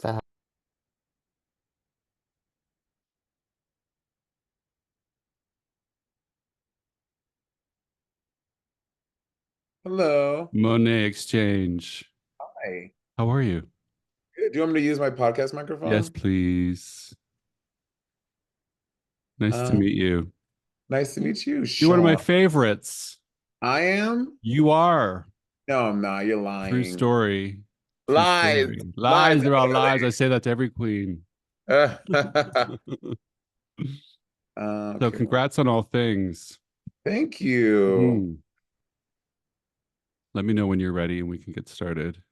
to Hello. Monét X Change. Hi. How are you? Good. Do you want me to use my podcast Yes, microphone? please. Nice to Uh, meet you. nice to meet you, You're one of my Shaun. favorites. I am? You are. No, I'm not. You're True lying. story. True Lies. story. Lies. Lies, they're all lies. I say that to every queen. So Okay. congrats on all things. Thank you. Mhm. Let me know when you're ready and we can get started.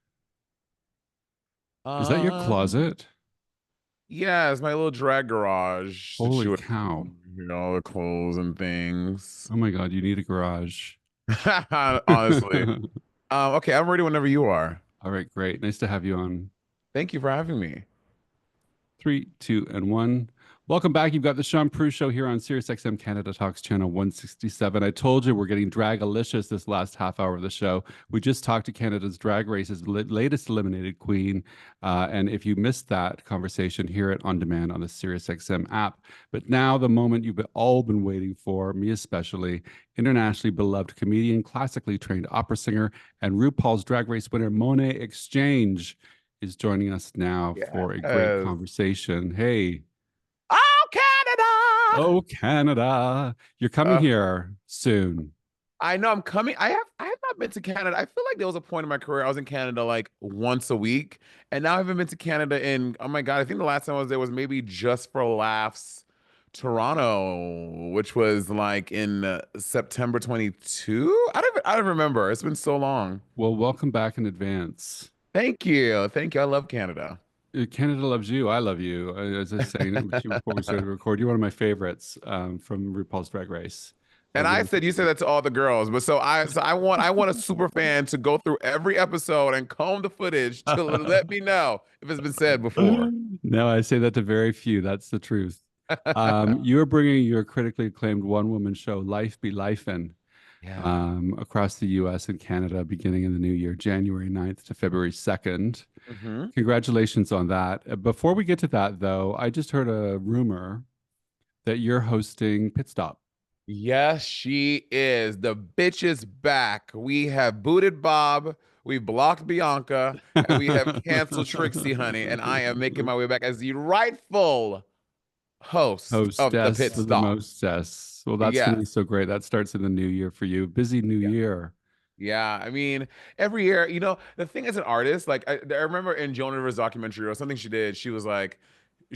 Is that your Um, closet? yeah, it's my little drag garage Holy cow. all the clothes and things. Oh my God, you need a garage. Honestly. Okay, I'm ready whenever you are. All right, great. Nice to have you on. Thank you for having me. Three, two, and one. Welcome back. You've got the Shaun Proulx Show here on SiriusXM Canada Talks channel 167. I told you we're getting dragalicious this last half hour of the show. We just talked to Canada's Drag Race's latest eliminated queen. And if you missed that conversation, hear it on demand on the SiriusXM app. But now, the moment you've all been waiting for, me especially, internationally beloved comedian, classically trained opera singer, and RuPaul's Drag Race winner, Monét X Change is joining us now for a great Yes. conversation. Hey, Oh, Canada! oh Canada, you're coming Uh, here soon. I know I'm coming. I have not been to Canada. I feel like there was a point in my career I was in Canada like once a week, and now I haven't been to Canada in, oh my God, I think the last time I was there was maybe just for laughs, Toronto, which was like in September 22. I don't remember. It's been so long. Well, welcome back in advance. Thank you. Thank you. I love Canada. Canada loves you. I love you. As I was saying before we started to record, you're one of my favorites from RuPaul's Drag Race. And I Really. said, you said that to all the girls, but I want a super fan to go through every episode and comb the footage to let me know if it's been said before. No, I say that to very few. That's the truth. You are bringing your critically acclaimed one-woman show, Life Be Lifin', Yeah. across the US and Canada beginning in the new year, January 9th to February 2nd. Hmm. Congratulations on that. Before we get to that, though, I just heard a rumor that you're hosting Pit Stop. Yes, she is. The bitch is back. We have booted Bob, we blocked Bianca, and we have canceled Trixie, honey. And I am making my way back as the rightful host of the Hostess pit of the stop. mostess. Well, that's going to be Yes. so great. That starts in the new year for you. Busy new Yeah. year. Yeah, I mean, every year, the thing as an artist, like I remember in Joan Rivers' documentary or something she did, she was like,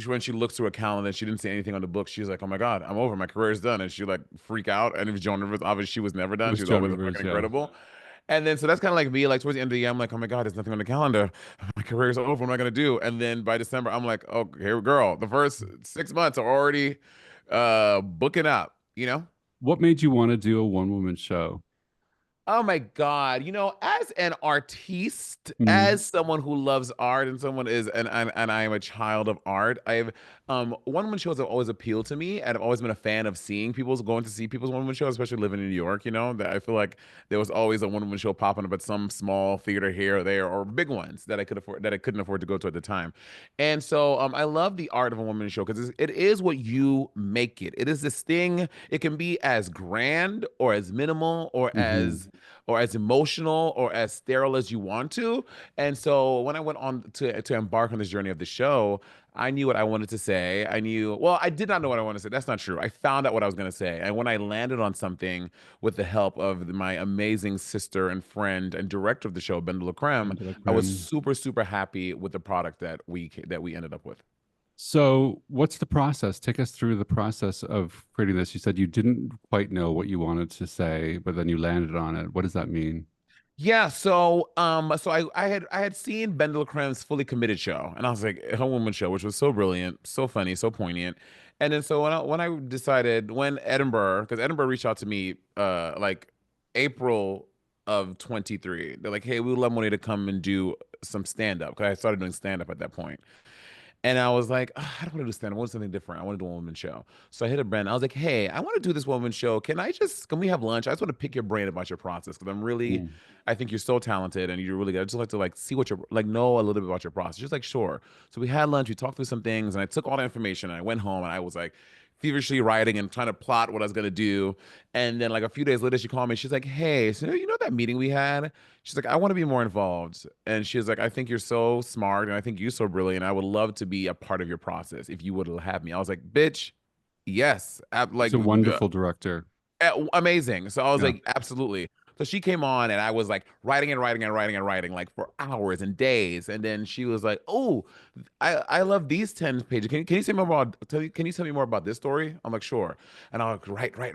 when she looks through a calendar, she didn't see anything on the book. She was like, "Oh my God, I'm over. My career is done." And she like freak out. And if Joan Rivers, obviously, she was never It done. was She was Joan always Rivers, fucking yeah. incredible. And then so that's kind of like me. Like towards the end of the year, I'm like, "Oh my God, there's nothing on the calendar. My career is over. What am I gonna do?" And then by December, I'm like, "Oh, here, girl. The first 6 months are already booking up." What made you want to do a one-woman show? Oh my God. As an artiste, Mhm. as someone who loves art and someone is and I am a child of art, I've one-woman shows have always appealed to me, and I've always been a fan of seeing people's going to see people's one-woman shows, especially living in New York, that I feel like there was always a one-woman show popping up at some small theater here or there, or big ones that I couldn't afford to go to at the time. And so I love the art of a woman show because it is what you make it. It is this thing, it can be as grand or as minimal Mhm. or as emotional or as sterile as you want to. And so when I went on to embark on this journey of the show, I knew what I wanted to say. Well, I did not know what I wanted to say. That's not true. I found out what I was going to say. And when I landed on something with the help of my amazing sister and friend and director of the show, BenDeLaCreme, I was BenDeLaCreme. super, super happy with the product that we ended up with. So, what's the process? Take us through the process of creating this. You said you didn't quite know what you wanted to say, but then you landed on it. What does that mean? Yeah, so I had seen BenDeLaCreme's Fully Committed show, and I was like, her woman show, which was so brilliant, so funny, so poignant. And then so when I decided when Edinburgh, because Edinburgh reached out to me like April of 23. They're like, hey, we would love Monet to come and do some stand-up because I started doing stand-up at that point. And I was like, "Ugh, I don't want to do stand. I want something different. I want to do a woman show." So I hit a brand. I was like, "Hey, I want to do this woman show. Can we have lunch? I just want to pick your brain about your process because Mm. I think you're so talented and you're really good. I just like to like see what you're like, know a little bit about your process." She's like, "Sure." So we had lunch. We talked through some things, and I took all the information and I went home and I was like feverishly writing and trying to plot what I was gonna do. And then like a few days later, she called me. She's like, "Hey, so you know that meeting we had?" She's like, "I want to be more involved." And she's like, "I think you're so smart and I think you're so brilliant. I would love to be a part of your process if you would have me." I was like, "Bitch, yes." He's a wonderful director. Amazing. So I was Yeah. like, absolutely. So she came on and I was like writing and writing and writing and writing like for hours and days. And then she was like, "Oh, I love these 10 pages. Can you tell me more about can you tell me more about this story?" I'm like, "Sure." And I'll like write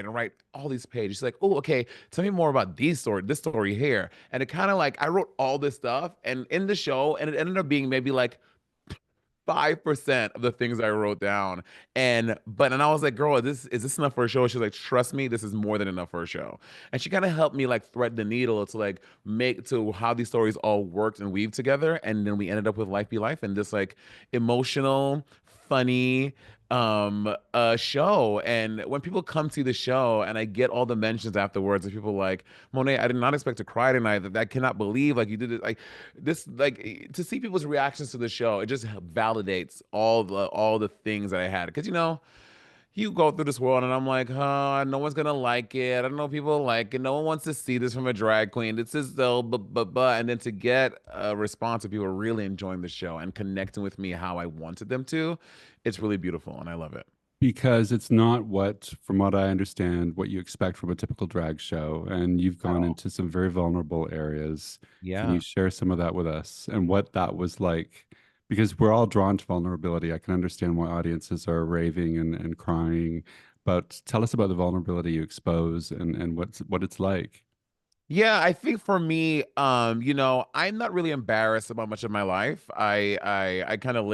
and write all these pages. She's like, "Oh, okay. Tell me more about this story here." And it kind of like I wrote all this stuff and in the show, and it ended up being maybe like 5% of the things I wrote down. And I was like, "Girl, is this enough for a show?" She's like, "Trust me, this is more than enough for a show." And she kind of helped me like thread the needle to like make to how these stories all worked and weave together. And then we ended up with Life Be Life and this like emotional, funny show. And when people come to the show and I get all the mentions afterwards of people like, "Monet, I did not expect to cry tonight. That I cannot believe like you did it." Like this like to see people's reactions to the show, it just validates all the things that I had. Because you go through this world and I'm like, no one's gonna like it. I don't know if people like it. No one wants to see this from a drag queen. It's as though, but, and then to get a response of people really enjoying the show and connecting with me how I wanted them to, it's really beautiful and I love it. Because it's not what, from what I understand, what you expect from a typical drag show. And you've At gone all. into some very vulnerable areas. Can you Yeah. share some of that with us and what that was like? Because we're all drawn to vulnerability. I can understand why audiences are raving and crying, but tell us about the vulnerability you expose and what it's like. Yeah, I think for me, I'm not really embarrassed about much of my life. I kind of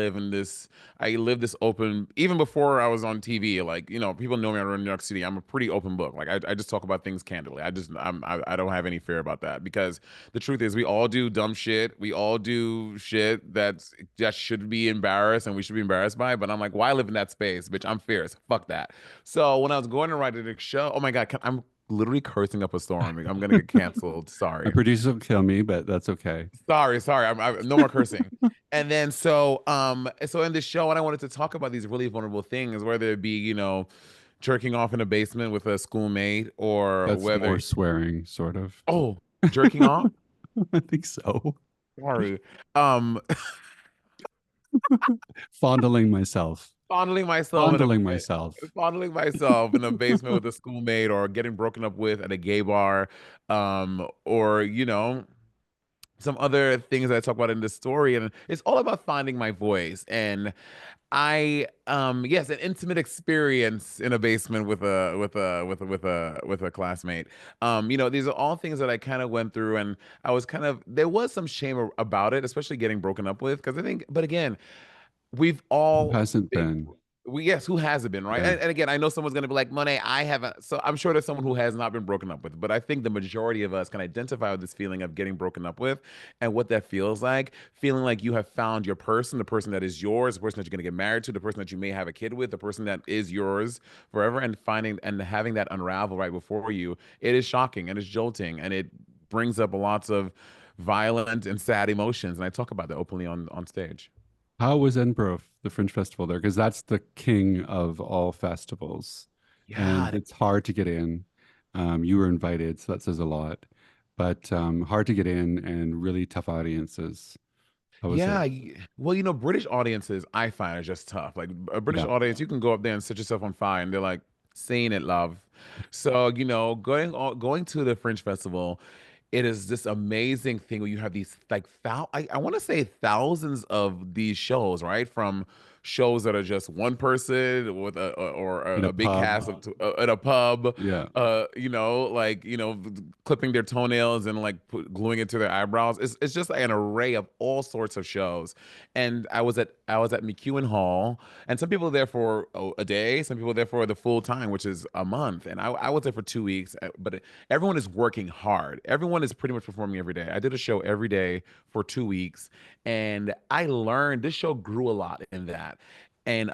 I live this open, even before I was on TV, like, people know me around New York City. I'm a pretty open book. Like I just talk about things candidly. I don't have any fear about that because the truth is we all do dumb shit. We all do shit that should be embarrassed and we should be embarrassed by. But I'm like, why live in that space? Bitch, I'm fierce. Fuck that. So when I was going to write the show, oh my God, I'm literally cursing up a storm. I'm gonna get canceled. My Sorry. producer will kill me, but that's okay. Sorry. No more cursing. And then so in this show, and I wanted to talk about these really vulnerable things, whether it be, jerking off in a basement with a schoolmate, or That's more whether swearing, sort of. oh, jerking off. I think so. Sorry. Um, Fondling myself. fondling myself in a Fondling myself. fondling myself in a basement with a schoolmate, or getting broken up with at a gay bar, or some other things that I talk about in the story, and it's all about finding my voice. And yes, an intimate experience in a basement with a classmate. These are all things that I kind of went through, and there was some shame about it, especially getting broken up with, because I think, but again, we've Who all hasn't been been? yes, who hasn't been, right? Yeah. And again, I know someone's gonna be like, "Monet, I haven't." So I'm sure there's someone who has not been broken up with, but I think the majority of us can identify with this feeling of getting broken up with and what that feels like. Feeling like you have found your person, the person that is yours, the person that you're gonna get married to, the person that you may have a kid with, the person that is yours forever, and finding and having that unravel right before you. It is shocking and it's jolting and it brings up lots of violent and sad emotions. And I talk about that openly on stage. How was Edinburgh, the Fringe Festival there? Because that's the king of all festivals, and Yeah, it's hard to get in. You were invited, so that says a lot, but hard to get in and really tough audiences. How was it? Yeah, well, British audiences I find are just tough. Like a British Yeah. audience, you can go up there and set yourself on fire, and they're like, "Saying it, love." So, going to the Fringe Festival, it is this amazing thing where you have these like I want to say thousands of these shows, right? From shows that are just one person with or In a a big pub. cast of at a pub, Yeah. like clipping their toenails and like gluing it to their eyebrows. It's just an array of all sorts of shows. And I was at McEwen Hall, and some people are there for a day, some people are there for the full time, which is a month. And I was there for 2 weeks, but everyone is working hard. Everyone is pretty much performing every day. I did a show every day for 2 weeks, and I learned this show grew a lot in that. And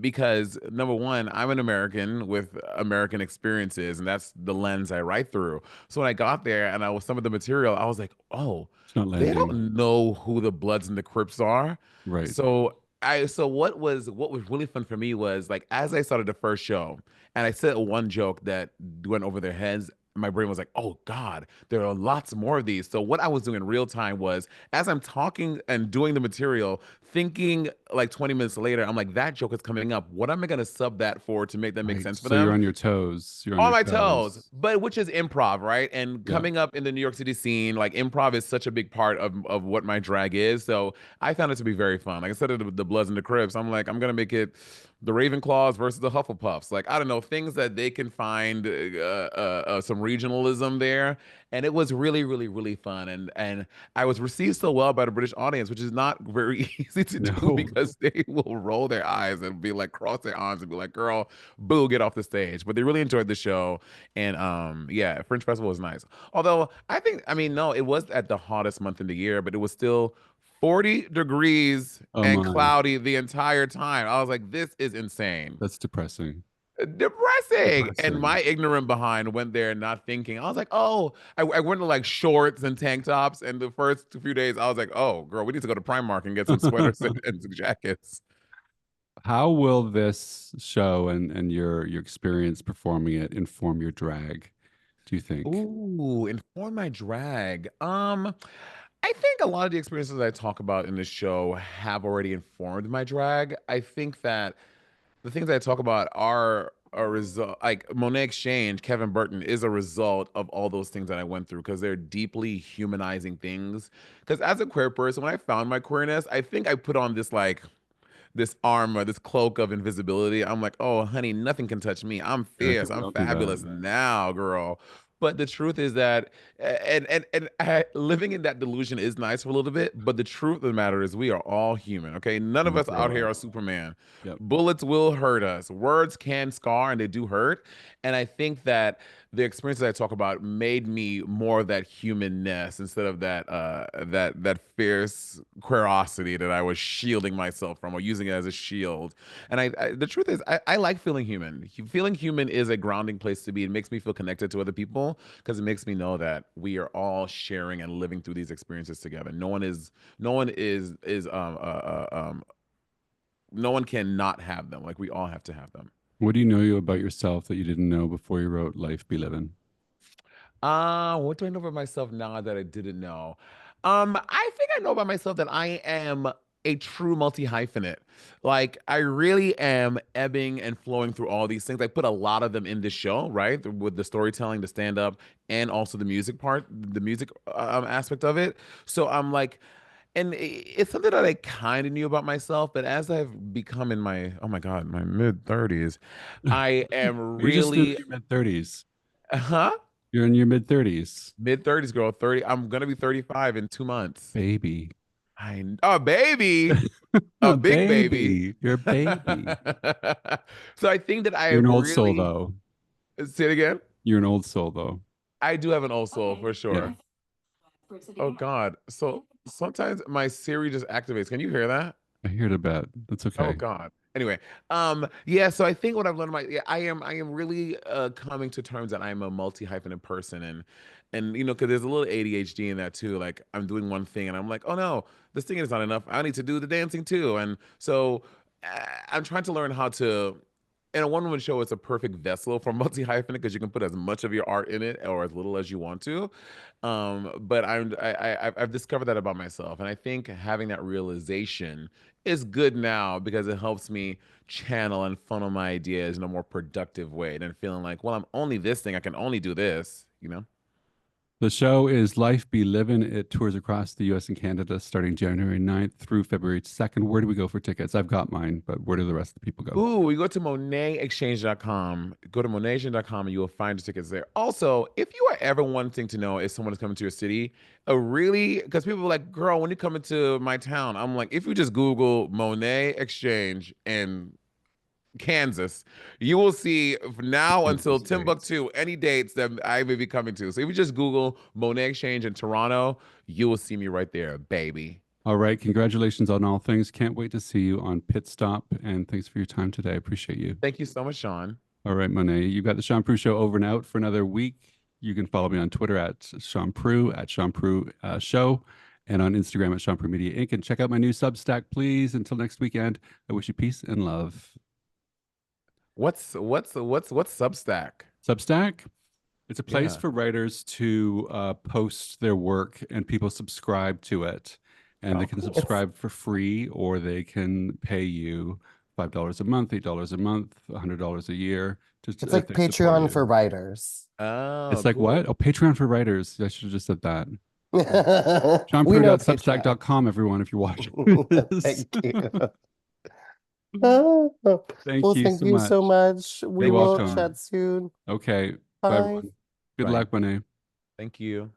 because number one, I'm an American with American experiences, and that's the lens I write through. So when I got there and I was some of the material, I was like, oh, It's not they landing. don't know who the Bloods and the Crips are. Right. So what was really fun for me was like as I started the first show and I said one joke that went over their heads, my brain was like, oh God, there are lots more of these. So what I was doing in real time was as I'm talking and doing the material, thinking like 20 minutes later, I'm like, that joke is coming up. What am I gonna sub that for to make that make Right. sense for So you're them? on your toes. You're on On your my toes, toes. but which is improv, right? And Yeah. coming up in the New York City scene, like improv is such a big part of what my drag is. So I found it to be very fun. Like I said, the Bloods and the Crips, I'm like, I'm gonna make it the Ravenclaws versus the Hufflepuffs. Like I don't know, things that they can find some regionalism there, and it was really, really, really fun. And I was received so well by the British audience, which is not very easy to do No. because they will roll their eyes and be like, cross their arms and be like, "Girl, boo, get off the stage." But they really enjoyed the show, and yeah, Fringe Festival was nice. Although I mean, no, it was at the hottest month in the year, but it was still 40 degrees Oh and my. cloudy the entire time. I was like, this is insane. That's depressing. Depressing. And Depressing. my ignorant behind went there not thinking. I was like, oh, I went to like shorts and tank tops. And the first few days, I was like, oh, girl, we need to go to Primark and get some sweaters and some jackets. How will this show and your experience performing it inform your drag, do you think? Ooh, inform my drag. I think a lot of the experiences I talk about in this show have already informed my drag. I think that the things I talk about are a result, like Monét X Change, Kevin Burton is a result of all those things that I went through because they're deeply humanizing things. Because as a queer person, when I found my queerness, I think I put on this armor, this cloak of invisibility. I'm like, oh, honey, nothing can touch me. I'm Yeah, fierce. can I'm well do that. fabulous now, girl. But the truth is that, living in that delusion is nice for a little bit. But the truth of the matter is, we are all human. Okay, none of We us out here are. are Superman. Yep. Bullets will hurt us. Words can scar, and they do hurt. And I think that the experiences I talk about made me more of that humanness instead of that fierce curiosity that I was shielding myself from or using it as a shield. And the truth is, I like feeling human. Feeling human is a grounding place to be. It makes me feel connected to other people because it makes me know that we are all sharing and living through these experiences together. No one can not have them. Like we all have to have them. What do you know about yourself that you didn't know before you wrote Life Be Livin'? What do I know about myself now that I didn't know? I think I know about myself that I am a true multi-hyphenate. Like I really am ebbing and flowing through all these things. I put a lot of them in this show, right? With the storytelling, the stand-up, and also the music part, the music aspect of it. So I'm like, and it's something that I kind of knew about myself, but as I've become in my, oh my God, my mid 30s, I am You're just in really, your mid 30s. huh? You're in your mid 30s. Mid 30s, girl. 30. I'm gonna be 35 in 2 months. Baby. A baby, a A big baby. baby. You're a baby. So I think that I You're have an old soul, really though. say it again. You're an old soul, though. I do have an old soul for Yeah. sure. Oh God. So sometimes my Siri just activates. Can you hear that? I hear it a bit. That's Oh okay. God. Anyway, yeah, so I think what I've learned about yeah, I am really coming to terms that I'm a multi-hyphenate person and because there's a little ADHD in that too. Like I'm doing one thing and I'm like, oh no, the singing is not enough. I need to do the dancing too. And so I'm trying to learn how to in a one-woman show, it's a perfect vessel for multi-hyphenate because you can put as much of your art in it or as little as you want to. But I've discovered that about myself, and I think having that realization is good now because it helps me channel and funnel my ideas in a more productive way than feeling like, well, I'm only this thing, I can only do this. The show is Life Be Livin'. It tours across the US and Canada starting January 9th through February 2nd. Where do we go for tickets? I've got mine, but where do the rest of the people go? Ooh, we go to MonetXchange.com. Go to MonetXchange.com and you will find the tickets there. Also, if you are ever wanting to know if someone is coming to your city, a really, because people are like, girl, when you come into my town, I'm like, if you just Google Monet Exchange and Kansas, you will see now until Kansas, great. Timbuktu any dates that I may be coming to. So if you just Google Monet Exchange in Toronto, you will see me right there, baby. All right. Congratulations on all things. Can't wait to see you on Pit Stop. And thanks for your time today. I appreciate you. Thank you so much, Shaun. All right, Monet. You've got the Shaun Proulx Show over and out for another week. You can follow me on Twitter at Shaun Proulx, at Shaun Proulx Show, and on Instagram at Shaun Proulx Media Inc. And check out my new Substack, please. Until next weekend, I wish you peace and love. What's Substack? Substack? It's a place Yeah. for writers to post their work and people subscribe to it. And they Oh, can cool. subscribe for free or they can pay you $5 a month, $8 a month, $100 a year to It's like if they support Patreon you. for writers. Oh, It's like cool. what? Oh, Patreon for writers. I should have just said that. We know Patreon. ShaunProulx.substack.com, everyone, if you're watching this. Thank you. Thank Well, you thank so you much. so much. We You're will welcome. chat soon. Okay. Bye, Bye. everyone. Good Bye. luck, Monet. Thank you.